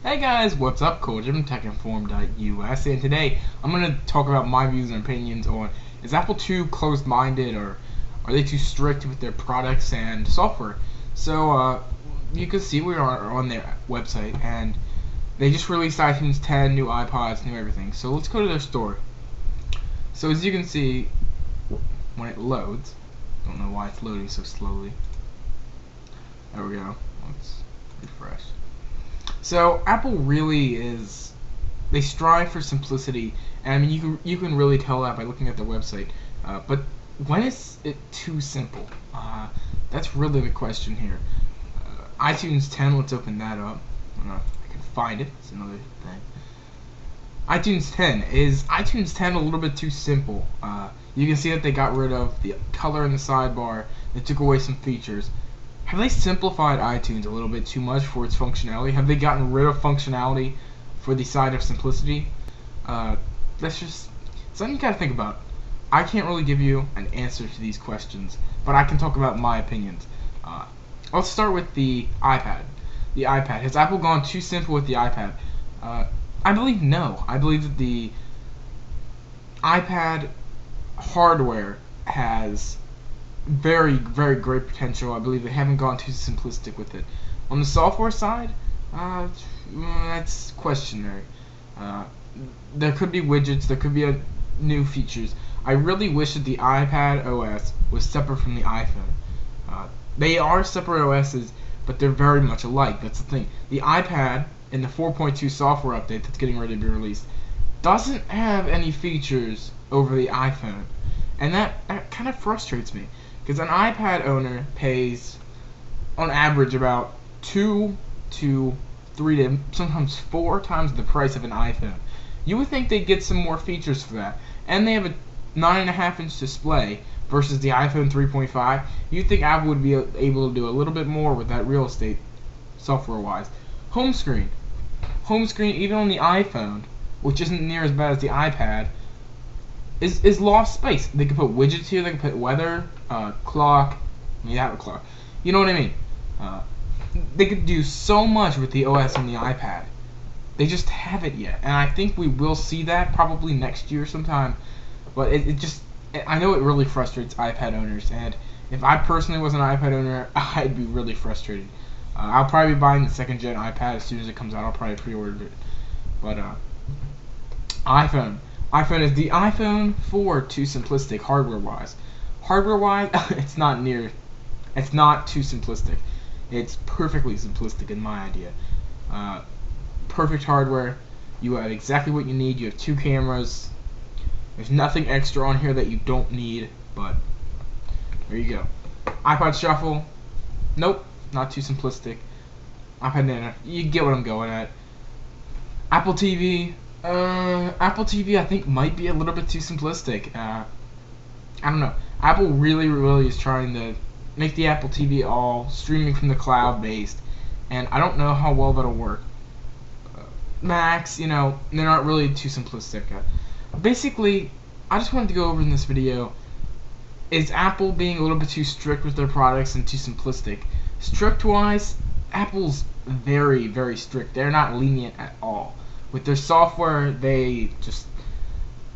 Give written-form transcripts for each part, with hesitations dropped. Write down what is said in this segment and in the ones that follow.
Hey guys, what's up? Coach from TechInform.us, and today I'm going to talk about my views and opinions on, is Apple too closed-minded, or are they too strict with their products and software? So you can see we are on their website, and they just released iTunes 10, new iPods, new everything. So let's go to their store. So as you can see, when it loads, don't know why it's loading so slowly. There we go. Let's refresh. So Apple really is, they strive for simplicity, and I mean you can really tell that by looking at their website. But when is it too simple? That's really the question here. iTunes 10, let's open that up. I don't know if I can find it. It's another thing. iTunes 10, is iTunes 10 a little bit too simple? You can see that they got rid of the color in the sidebar. They took away some features. Have they simplified iTunes a little bit too much for its functionality? Have they gotten rid of functionality for the side of simplicity? That's just something you gotta think about. I can't really give you an answer to these questions, but I can talk about my opinions. Let's start with the iPad. The iPad. Has Apple gone too simple with the iPad? I believe no. I believe that the iPad hardware has very, very great potential. I believe they haven't gone too simplistic with it. On the software side, that's questionary. Uh, there could be widgets, there could be new features. I really wish that the iPad OS was separate from the iPhone. They are separate OSs, but they're very much alike. That's the thing. The iPad, in the 4.2 software update that's getting ready to be released, doesn't have any features over the iPhone. And that kind of frustrates me. Because an iPad owner pays, on average, about 2 to 3 to sometimes 4 times the price of an iPhone. You would think they'd get some more features for that. And they have a 9.5-inch display versus the iPhone 3.5. You'd think Apple would be able to do a little bit more with that real estate, software-wise. Home screen. Home screen, even on the iPhone, which isn't near as bad as the iPad, is lost space. They could put widgets here. They could put weather, clock. You have a clock. You know what I mean? They could do so much with the OS on the iPad. They just haven't yet, and I think we will see that probably next year sometime. But I know it really frustrates iPad owners, and if I personally was an iPad owner, I'd be really frustrated. I'll probably be buying the second gen iPad as soon as it comes out. I'll probably pre-order it. But iPhone. Is the iPhone 4 too simplistic hardware-wise? Hardware-wise, it's not too simplistic. It's perfectly simplistic in my idea. Perfect hardware. You have exactly what you need. You have 2 cameras. There's nothing extra on here that you don't need, but there you go. iPod Shuffle. Nope, not too simplistic. iPad Nano. You get what I'm going at. Apple TV. Apple TV I think might be a little bit too simplistic. I don't know. Apple really, really is trying to make the Apple TV all streaming from the cloud based, and I don't know how well that'll work. Macs, they're not really too simplistic. Basically, I just wanted to go over in this video, is Apple being a little bit too strict with their products and too simplistic? Strict-wise, Apple's very, very strict. They're not lenient at all. With their software, they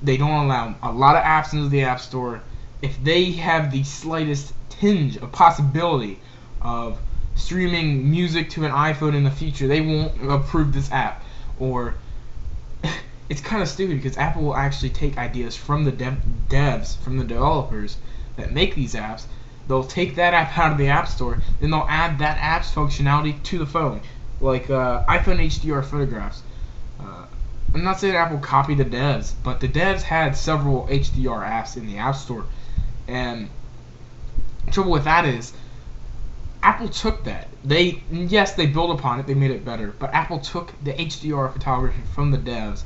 don't allow a lot of apps into the App Store. If they have the slightest tinge of possibility of streaming music to an iPhone in the future, they won't approve this app. Or it's kind of stupid because Apple will actually take ideas from the devs, from the developers that make these apps. They'll take that app out of the App Store, then they'll add that app's functionality to the phone, like iPhone HDR photographs. I'm not saying Apple copied the devs, but the devs had several HDR apps in the App Store, and the trouble with that is Apple took that. Yes, they built upon it, they made it better, but Apple took the HDR photography from the devs.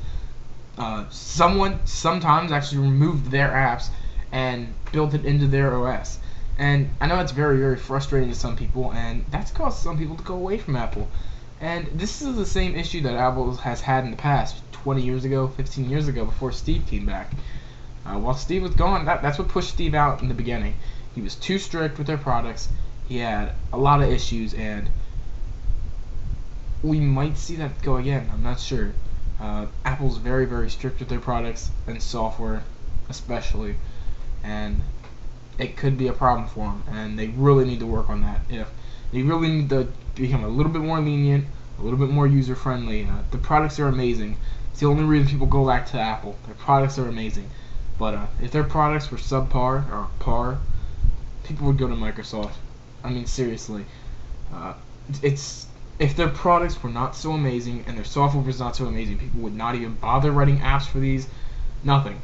Someone sometimes actually removed their apps and built it into their OS. And I know it's very, very frustrating to some people, and that's caused some people to go away from Apple. And this is the same issue that Apple has had in the past, 20 years ago, 15 years ago, before Steve came back. While Steve was gone, that's what pushed Steve out in the beginning. He was too strict with their products. He had a lot of issues, and we might see that go again. I'm not sure. Apple's very, very strict with their products and software, especially, and it could be a problem for them. And they really need to work on that. If they really need to become a little bit more lenient, a little bit more user friendly. The products are amazing. It's the only reason people go back to Apple. Their products are amazing. But if their products were subpar or par, people would go to Microsoft. I mean, seriously. It's if their products were not so amazing and their software was not so amazing, people would not even bother writing apps for these. Nothing.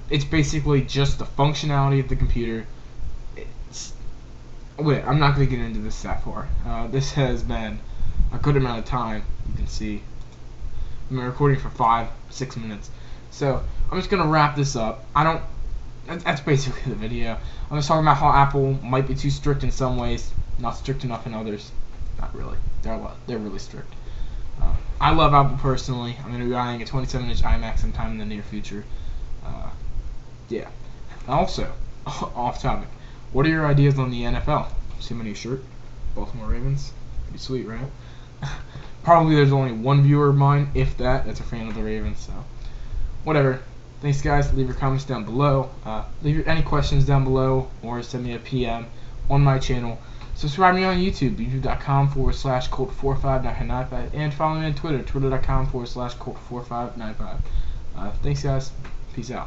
It's basically just the functionality of the computer. Wait, I'm not going to get into this that far. This has been a good amount of time. You can see I've been recording for 5-6 minutes. So I'm just going to wrap this up. That's basically the video. I'm just talking about how Apple might be too strict in some ways, not strict enough in others. Not really. They're really strict. I love Apple personally. I'm going to be buying a 27-inch iMac sometime in the near future. Yeah. Also, off topic, what are your ideas on the NFL? See my new shirt? Baltimore Ravens. Pretty sweet, right? Probably there's only one viewer of mine, if that's a fan of the Ravens, so whatever. Thanks, guys. Leave your comments down below. Leave any questions down below, or send me a PM on my channel. Subscribe to me on YouTube, youtube.com/Colt4595, and follow me on Twitter, twitter.com/Colt4595. Thanks, guys. Peace out.